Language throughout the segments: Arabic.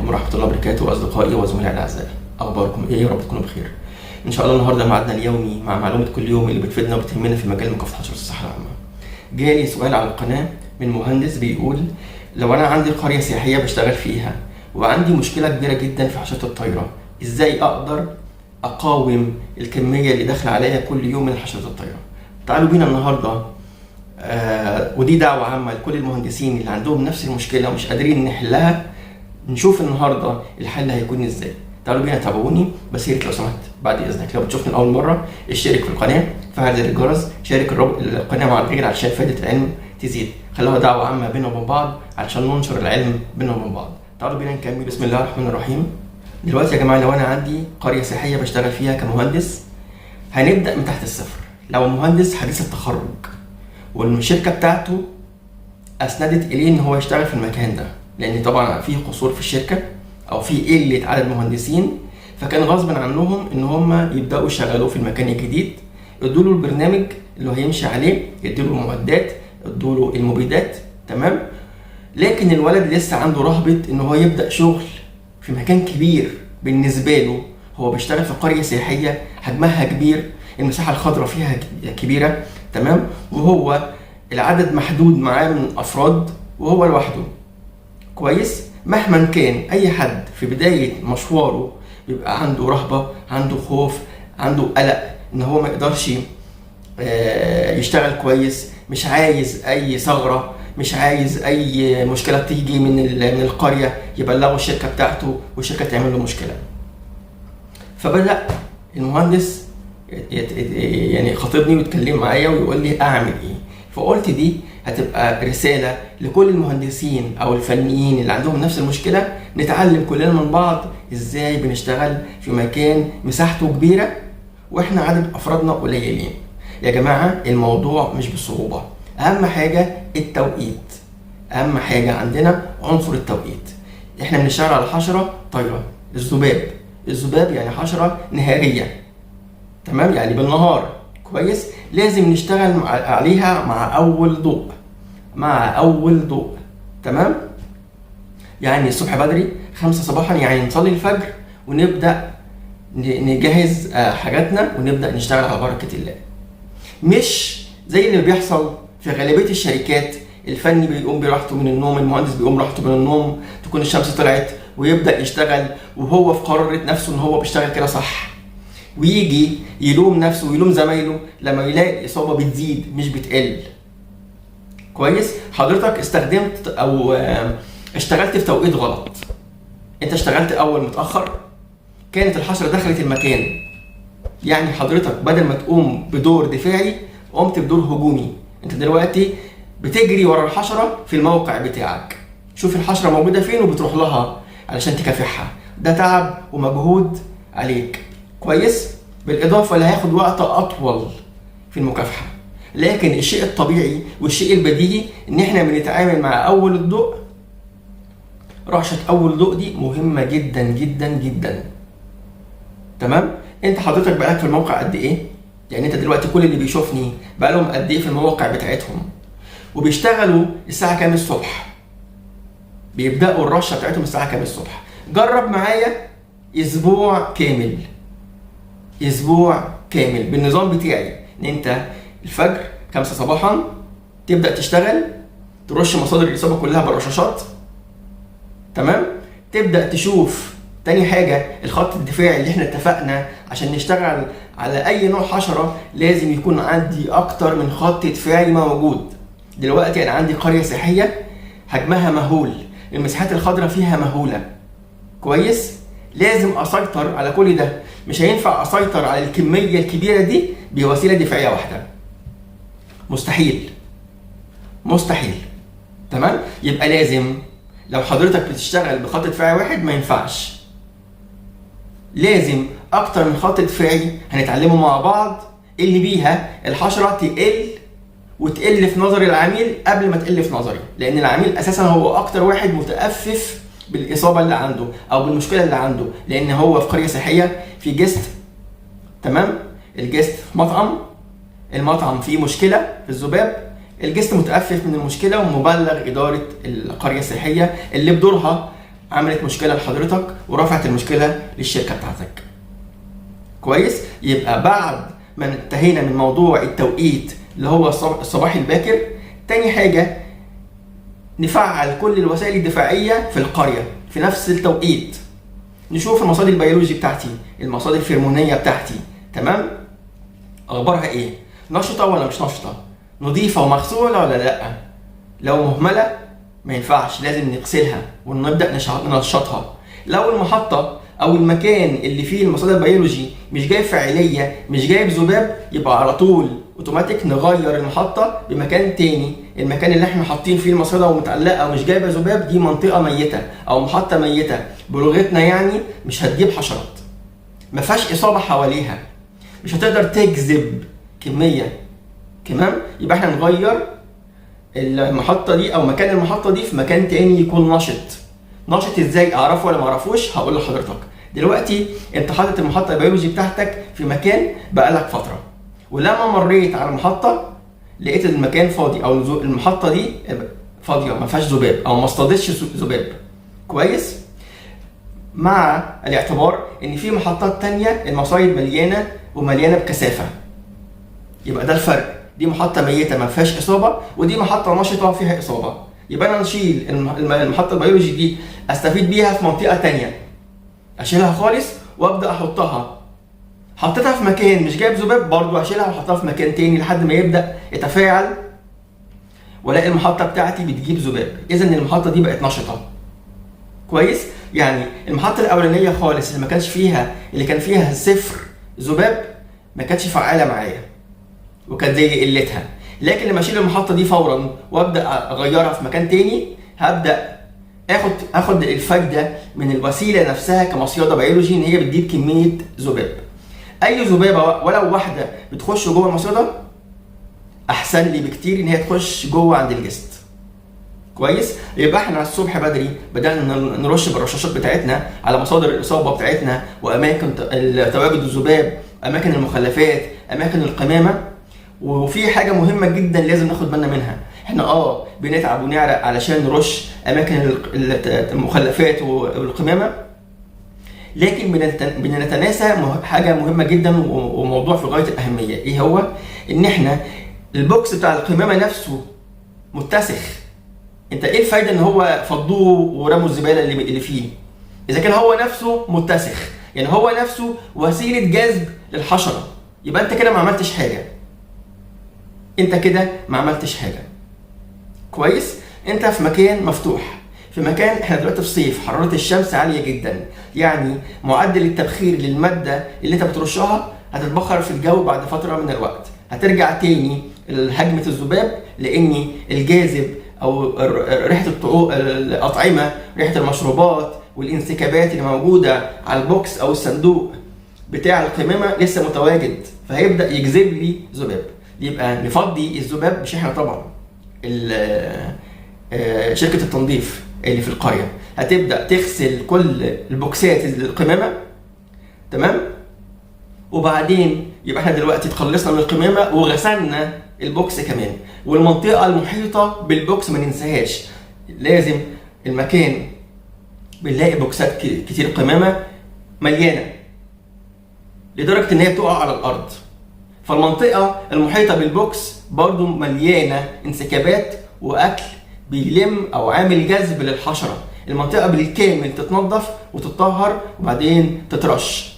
عليكم ورحمة الله وبركاته أصدقائي وزملائي الأعزاء. أخباركم إيه؟ يا رب تكونوا بخير. إن شاء الله النهاردة معادنا اليومي مع معلومة كل يوم اللي بتفيدنا وبتهمنا في مجال مكافحة حشرات الصحة العامة. جالي سؤال على القناة من مهندس بيقول: لو أنا عندي قرية سياحية بشتغل فيها وعندي مشكلة كبيرة جدا في حشرات الطايرة، إزاي أقدر أقاوم الكمية اللي داخلة عليا كل يوم من حشرات الطايرة؟ تعالوا بينا النهاردة ودي دعوة عامة لكل المهندسين اللي عندهم نفس المشكلة ومش قادرين نحلها، نشوف النهاردة الحل هيكون ازاي. تعالوا بينا تابعوني، بس يا ريت لو سمحت بعد اذنك لو بتشوفني لاول مرة اشترك في القناة، فعل زر الجرس، شارك القناة مع الغير علشان فائدة العلم تزيد، خلوها دعوة عامة بينا وبين بعض علشان ننشر العلم بينا وبين بعض. تعالوا بينا نكمل. بسم الله الرحمن الرحيم. دلوقتي يا جماعة لو انا عندي قرية سياحية بشتغل فيها كمهندس، هنبدأ من تحت الصفر. لو مهندس حديث التخرج والشركة بتاعته أسندت إليه إن هو يشتغل في المكان ده، لأن طبعا في قصور في الشركة أو في قلة عدد مهندسين، فكان غصبا عنهم إن هم يبدأوا يشغلوه في المكان الجديد، يدوا له البرنامج اللي هيمشي عليه، يدوا له المعدات، يدوا له المبيدات، تمام. لكن الولد لسه عنده رهبة إن هو يبدأ شغل في مكان كبير بالنسبة له. هو بيشتغل في قرية سياحية حجمها كبير، المساحة الخضراء فيها كبيرة، تمام، وهو العدد محدود معاه من الافراد وهو لوحده. كويس. مهما كان اي حد في بداية مشواره بيبقى عنده رهبة، عنده خوف، عنده قلق ان هو ما يقدرش يشتغل كويس، مش عايز اي ثغرة، مش عايز اي مشكلة تيجي من القرية يبلغوا الشركة بتاعته والشركة تعمل له مشكلة. فبدأ المهندس يعني خاطبني ويتكلم معايا ويقول لي اعمل ايه. فقلت دي هتبقى رسالة لكل المهندسين او الفنيين اللي عندهم نفس المشكلة، نتعلم كلنا من بعض ازاي بنشتغل في مكان مساحته كبيرة واحنا عدد افرادنا قليلين. يا جماعة الموضوع مش بالصعوبة، اهم حاجة التوقيت، اهم حاجة عندنا عنصر التوقيت. احنا بنشتغل على حشرة طايرة، الذباب يعني حشرة نهارية، تمام، يعني بالنهار. كويس. لازم نشتغل عليها مع اول ضوء، تمام. يعني الصبح بدري 5 صباحا، يعني نصلي الفجر ونبدأ نجهز حاجاتنا ونبدأ نشتغل على بركة الله. مش زي اللي بيحصل في غالبية الشركات، الفني بيقوم براحته من النوم، المهندس بيقوم براحته من النوم، تكون الشمس طلعت ويبدأ يشتغل وهو في قرارة نفسه ان هو بيشتغل كده صح، ويجي يلوم نفسه ويلوم زمايله لما يلاقي الإصابة بتزيد مش بتقل. كويس. حضرتك استخدمت أو اشتغلت في توقيت غلط، انت اشتغلت أول متأخر، كانت الحشرة دخلت المكان، يعني حضرتك بدل ما تقوم بدور دفاعي قمت بدور هجومي. انت دلوقتي بتجري ورا الحشرة في الموقع بتاعك، شوف الحشرة موجودة فين وبتروح لها علشان تكافحها، ده تعب ومجهود عليك. كويس. بالإضافة اللي هياخد وقت أطول في المكافحة. لكن الشيء الطبيعي والشيء البديهي إن إحنا بنتعامل مع أول الضوء. رعشة أول ضوء دي مهمة جدا جدا جدا، تمام. أنت حضرتك بقالك في الموقع قد إيه؟ يعني أنت دلوقتي كل اللي بيشوفني بقالهم قد إيه في المواقع بتاعتهم؟ وبيشتغلوا الساعة كام الصبح؟ بيبدأوا الرشة بتاعتهم الساعة كام الصبح؟ جرب معايا أسبوع كامل بالنظام بتاعي، ان انت الفجر 5 صباحا تبدأ تشتغل، ترش مصادر الإصابة كلها بالرشاشات، تمام. تبدأ تشوف تاني حاجة الخط الدفاعي اللي احنا اتفقنا عشان نشتغل على اي نوع حشرة لازم يكون عندي اكتر من خط دفاعي موجود. دلوقتي انا عندي قرية سياحية حجمها مهول، المساحات الخضراء فيها مهولة. كويس. لازم اسيطر على كل ده، مش هينفع اسيطر على الكمية الكبيرة دي بوسيلة دفاعية واحدة، مستحيل، تمام. يبقى لازم لو حضرتك بتشتغل بخط دفاعي واحد ما ينفعش، لازم اكتر من خط دفاعي هنتعلمه مع بعض اللي بيها الحشرة تقل في نظر العميل قبل ما تقل في نظري، لان العميل اساسا هو اكتر واحد متأفف بالإصابة اللي عنده أو بالمشكلة اللي عنده، لأن هو في قرية سياحية في جست، تمام. الجست في مطعم، المطعم فيه مشكلة في الذباب، الجست متأفف من المشكلة ومبلغ إدارة القرية السياحية اللي بدورها عملت مشكله لحضرتك ورفعت المشكله للشركه بتاعتك. كويس؟ يبقى بعد ما انتهينا من موضوع التوقيت اللي هو الصباح الباكر، تاني حاجه نفعل كل الوسائل الدفاعيه في القريه في نفس التوقيت. نشوف المصادر البيولوجي بتاعتي، المصادر الفيرمونيه بتاعتي، تمام؟ اخبارها ايه؟ نشطه ولا مش نشطه؟ نظيفه ومغسوله ولا لا؟ لو مهمله ما ينفعش، لازم نغسلها ونبدا ننشطها. لو المحطه او المكان اللي فيه المصادر البيولوجي مش جايب فاعليه، مش جايب ذباب، يبقى على طول اوتوماتيك نغير المحطه بمكان تاني. المكان اللي احنا حاطين فيه المصادر ومتعلقه ومش جايبه ذباب دي منطقه ميته او محطه ميته بلغتنا، يعني مش هتجيب حشرات، ما فيهاش اصابه حواليها، مش هتقدر تجذب كميه. تمام؟ يبقى احنا نغير المحطه دي او مكان المحطه دي في مكان تاني يكون نشط. نشط ازاي اعرفه ولا ما اعرفوش؟ هقول لحضرتك دلوقتي. انت حاطط المحطه البيولوجي بتاعتك في مكان بقالك فتره، ولما مريت على المحطه لقيت المكان فاضي او المحطه دي فاضيه ما فيهاش ذباب او ما اصطادتش ذباب. كويس؟ مع الاعتبار ان في محطات تانية المصايد مليانه ومليانه بكثافه، يبقى ده الفرق. دي محطه ميته ما فيهاش اصابه، ودي محطه نشطه فيها اصابه. يبقى انا نشيل المحطه البيولوجي دي استفيد بيها في منطقه تانية، اشيلها خالص وابدا احطها. حطيتها في مكان مش جايب ذباب، برضو اشيلها واحطها في مكان تاني لحد ما يبدا يتفاعل والاقي المحطه بتاعتي بتجيب ذباب. اذا المحطه دي بقت نشطه. كويس؟ يعني المحطه الاولانيه خالص اللي ما كانش فيها، اللي كان فيها صفر ذباب، ما كانتش فعاله معايا وكانت زي قلتها. لكن لما اشيل المحطه دي فورا وابدا اغيرها في مكان تاني، هبدا اخد الفايده من الوسيله نفسها كمصيده بيولوجي ان هي بتجيب كميه ذباب. اي ذبابه ولو واحده بتخش جوه المصيده احسن لي بكتير ان هي تخش جوه عند الجست. كويس؟ يبقى احنا الصبح بدري بدانا نرش بالرشاشات بتاعتنا على مصادر الاصابه بتاعتنا واماكن تواجد الذباب، اماكن المخلفات، اماكن القمامه. وفي حاجه مهمه جدا لازم ناخد بالنا منها، احنا بنتعب ونعرق علشان نرش اماكن المخلفات والقمامه، لكن بنتناسى حاجه مهمه جدا وموضوع في غايه الاهميه. ايه هو؟ ان احنا البوكس بتاع القمامه نفسه متسخ. انت ايه الفايده ان هو فضوه ورموا الزباله اللي فيه اذا كان هو نفسه متسخ؟ يعني هو نفسه وسيله جذب للحشره. يبقى انت كده ما عملتش حاجه، انت كده ما عملتش حاجه. كويس؟ انت في مكان مفتوح، في مكان احنا دلوقتي في صيف، حراره الشمس عاليه جدا، يعني معدل التبخير للماده اللي انت بترشها هتتبخر في الجو بعد فتره من الوقت، هترجع تاني لهجمه الذباب، لان الجاذب او ريحه الاطعمه، ريحه المشروبات والانسكابات اللي موجوده على البوكس او الصندوق بتاع القمامه لسه متواجد، فهيبدا يجذب لي ذباب. يبقى نفضي الذباب، مش احنا طبعا، شركه التنظيف اللي في القريه هتبدا تغسل كل البوكسات القمامه. تمام؟ وبعدين يبقى احنا دلوقتي تخلصنا من القمامه وغسلنا البوكس كمان، والمنطقه المحيطه بالبوكس ما ننساهاش. لازم المكان بنلاقي بوكسات كتير قمامه مليانه لدرجه ان هي تقع على الارض، فالمنطقه المحيطه بالبوكس برضو مليانه انسكابات واكل بيلم او عامل جذب للحشره. المنطقه بالكامل تتنظف وتتطهر وبعدين تترش.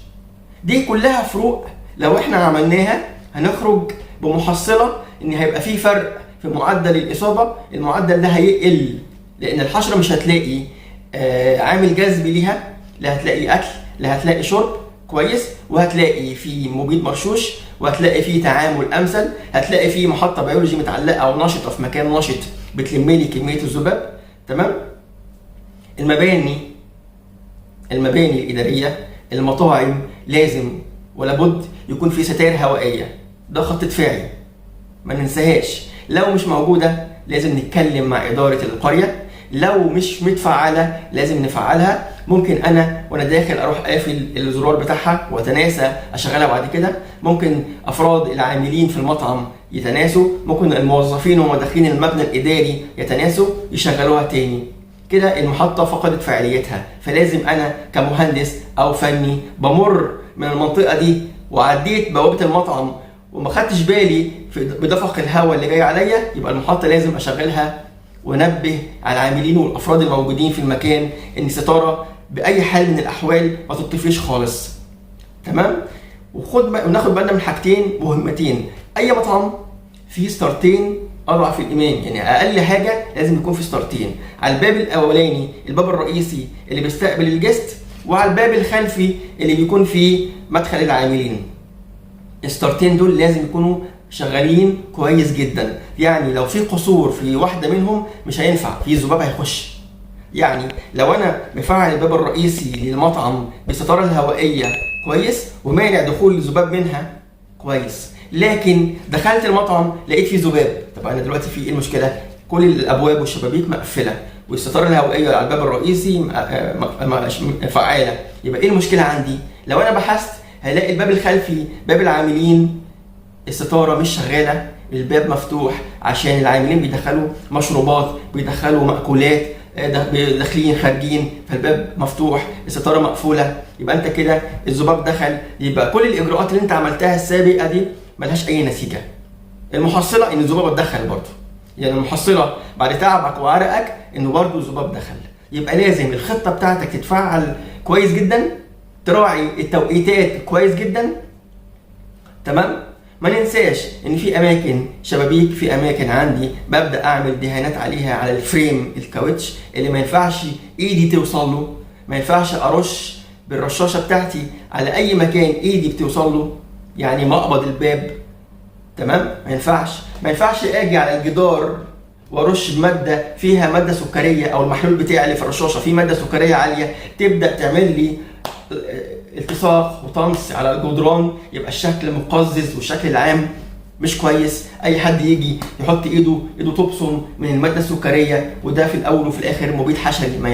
دي كلها فروق لو احنا عملناها هنخرج بمحصله ان هيبقى في فرق في معدل الاصابه. المعدل ده هيقل لان الحشره مش هتلاقي عامل جذب ليها، لا هتلاقي اكل لا هتلاقي شرب. كويس؟ وهتلاقي في مبيد مرشوش، وهتلاقي في تعامل امثل، هتلاقي في محطه بيولوجي متعلقه او نشطه في مكان نشط بتلم لي كميه الذباب. تمام؟ المباني الاداريه، المطاعم، لازم ولا بد يكون في ستائر هوائيه. ده خط دفاعي ما ننساهاش. لو مش موجوده لازم نتكلم مع اداره القريه، لو مش متفعله لازم نفعلها. ممكن انا وانا داخل اروح قافل الزرار بتاعها واتناسى اشغلها بعد كده، ممكن افراد العاملين في المطعم يتناسوا، ممكن الموظفين وهم داخلين المبنى الاداري يتناسوا يشغلوها تاني. كده المحطه فقدت فعاليتها. فلازم انا كمهندس او فني بمر من المنطقه دي وعديت بوابه المطعم وما خدتش بالي بدفق الهواء اللي جاي عليا، يبقى المحطه لازم اشغلها وانبه على العاملين والافراد الموجودين في المكان ان الستاره باي حال من الاحوال ما تطفيش خالص. تمام؟ وناخد بالنا من حاجتين مهمتين. اي مطعم فيه ستارتين اضعف الايمان، يعني اقل حاجه لازم يكون في ستارتين، على الباب الاولاني الباب الرئيسي اللي بيستقبل الجست، وعلى الباب الخلفي اللي بيكون فيه مدخل العاملين. الستارتين دول لازم يكونوا شغالين كويس جدا، يعني لو في قصور في واحده منهم مش هينفع، في ذباب هيخش. يعني لو انا مفعل الباب الرئيسي للمطعم بالستاره الهوائيه كويس ومانع دخول الذباب منها كويس، لكن دخلت المطعم لقيت فيه ذباب، طب انا دلوقتي في ايه المشكله؟ كل الابواب والشبابيك مقفله والستاره الهوائيه على الباب الرئيسي فعاله، يبقى ايه المشكله عندي؟ لو انا بحثت هلاقي الباب الخلفي باب العاملين الستاره مش شغاله، الباب مفتوح عشان العاملين بيدخلوا مشروبات، بيدخلوا مأكولات، داخلين خارجين، فالباب مفتوح، الستاره مقفوله، يبقى انت كده الذباب دخل، يبقى كل الاجراءات اللي انت عملتها السابقه دي ملهاش اي نتيجه. المحصله ان الذباب اتدخل برضه، يعني المحصله بعد تعبك وعرقك انه برضه الذباب دخل. يبقى لازم الخطه بتاعتك تتفعل كويس جدا، تراعي التوقيتات كويس جدا. تمام؟ ما ننساش ان في اماكن شبابيك، في اماكن عندي ببدا اعمل دهانات عليها على الفريم الكاوتش اللي ما ينفعش ايدي توصل له، ما ينفعش ارش بالرشاشه بتاعتي على اي مكان ايدي بتوصل له، يعني مقبض الباب. تمام؟ ما ينفعش اجي على الجدار وارش بماده فيها ماده سكريه، او المحلول بتاعي اللي في الرشاشه فيه ماده سكريه عاليه تبدا تعمل لي التصاق وطمس على الجدران، يبقى الشكل مقزز والشكل العام مش كويس. اي حد يجي يحط ايده تبصم من الماده السكريه، وده في الاول وفي الاخر مبيد حشري، ما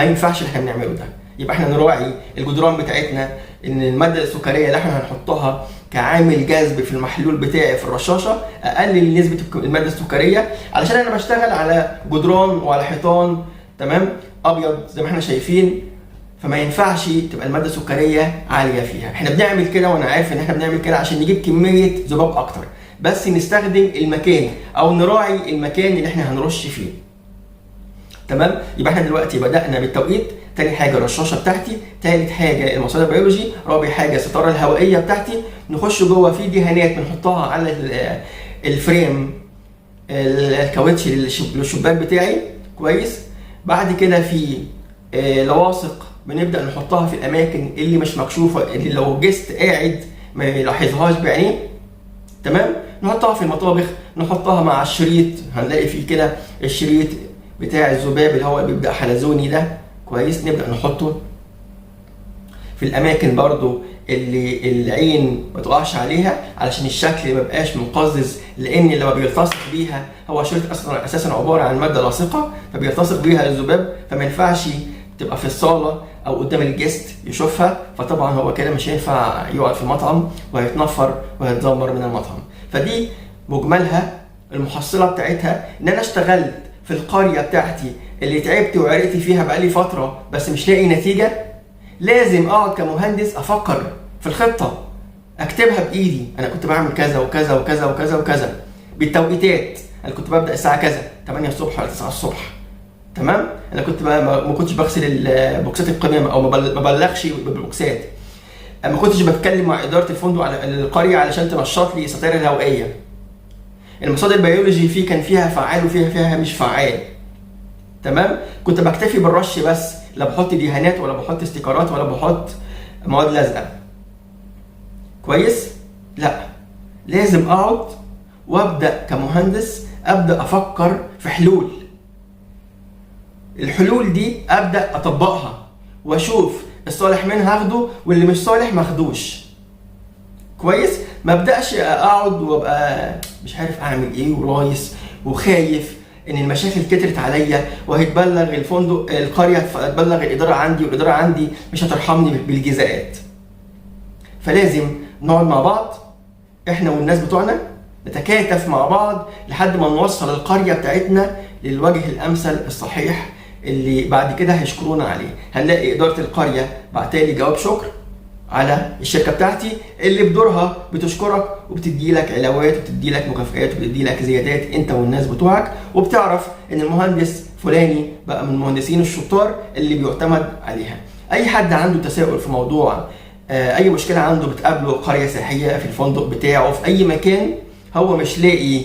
ينفعش اللي احنا بنعمله ده. يبقى احنا نراعي الجدران بتاعتنا ان الماده السكريه اللي احنا هنحطها كعامل جذب في المحلول بتاعي في الرشاشه اقلل نسبه الماده السكريه، علشان انا بشتغل على جدران وعلى حيطان تمام ابيض زي ما احنا شايفين، فما ينفعش تبقى الماده السكريه عاليه فيها. احنا بنعمل كده وانا عارف ان احنا بنعمل كده عشان نجيب كميه ذباب اكتر، بس نستخدم المكان او نراعي المكان اللي احنا هنرش فيه. تمام؟ يبقى احنا دلوقتي بدانا بالتوقيت، تاني حاجه الرشاشه بتاعتي، تالت حاجه المصادر البيولوجي، رابع حاجه الستاره الهوائيه بتاعتي. نخش جوه في دهانات بنحطها على الفريم الكاوتش للشباك بتاعي كويس. بعد كده في لواصق بنبدا نحطها في الاماكن اللي مش مكشوفه، اللي لو جست قاعد ما يلاحظهاش بعينيه. تمام؟ نحطها في المطابخ، نحطها مع الشريط، هنلاقي فيه كده الشريط بتاع الذباب اللي هو بيبدا حلزوني ده كويس، نبدا نحطه في الاماكن برضو اللي العين ما تقعش عليها علشان الشكل ما يبقاش مقزز، لان لما بيلتصق بيها هو شريط اساسا عباره عن ماده لاصقه فبيلتصق بيها الذباب، فما ينفعش تبقى في الصاله او قدام الجست يشوفها، فطبعا هو كده مش هينفع يقعد في المطعم وهيتنفر وهيتدمر من المطعم. فدي مجملها المحصله بتاعتها ان انا اشتغلت في القريه بتاعتي اللي تعبت وعرقت فيها بقالي فتره بس مش لاقي نتيجه. لازم اقعد كمهندس افكر في الخطه، اكتبها بايدي، انا كنت بعمل كذا وكذا وكذا وكذا وكذا بالتوقيتات. انا كنت ببدا الساعه كذا 8 الصبح ولا 9 الصبح. تمام؟ انا كنت ما كنتش بغسل بوكسات القمامه او ما بلغش بالبوكسات. ما كنتش بتكلم مع اداره الفندق على القريه علشان تنشط لي الستائر الهوائيه. المصادر البيولوجي فيه كان فيها فعال وفيها مش فعال. تمام؟ كنت بكتفي بالرش بس، لا بحط دهانات ولا بحط استيكرات ولا بحط مواد لازقه. كويس؟ لا، لازم اقعد وابدا كمهندس ابدا افكر في حلول. الحلول دي ابدا اطبقها واشوف الصالح منها هاخده واللي مش صالح ما اخدوش. كويس؟ ما ابداش اقعد وابقى مش عارف اعمل ايه ورايس وخايف ان المشاكل كترت عليا وهيتبلغ الفندق القريه هتبلغ الاداره عندي والاداره عندي مش هترحمني بالجزاءات. فلازم نقعد مع بعض احنا والناس بتوعنا، نتكاتف مع بعض لحد ما نوصل القريه بتاعتنا للوجه الامثل الصحيح اللي بعد كده هيشكرونا عليه. هنلاقي اداره القريه بعتالي جواب شكر على الشركه بتاعتي اللي بدورها بتشكرك وبتدي لك علاوات وبتدي لك مكافئات وبتدي لك زيادات انت والناس بتوعك، وبتعرف ان المهندس فلاني بقى من المهندسين الشطار اللي بيعتمد عليها. اي حد عنده تساؤل في موضوع اي مشكله عنده بتقابله قريه سياحيه في الفندق بتاعه في اي مكان هو مش لاقي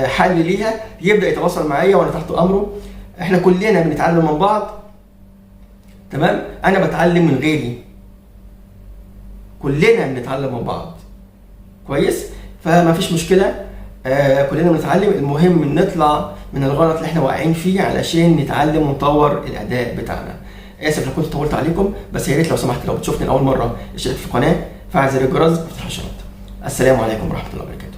حل ليها، يبدا يتواصل معايا وانا تحت امره. احنا كلنا بنتعلم من بعض، تمام؟ انا بتعلم من غيري، كلنا بنتعلم من بعض، كويس؟ فما فيش مشكله، كلنا بنتعلم. المهم نطلع من الغلط اللي احنا واقعين فيه علشان نتعلم ونطور الاداء بتاعنا. اسف لو كنت طولت عليكم، بس يا ريت لو سمحت لو بتشوفني لاول مره اشترك في القناه، فعل زر الجرس، وافتح الشريط. السلام عليكم ورحمه الله وبركاته.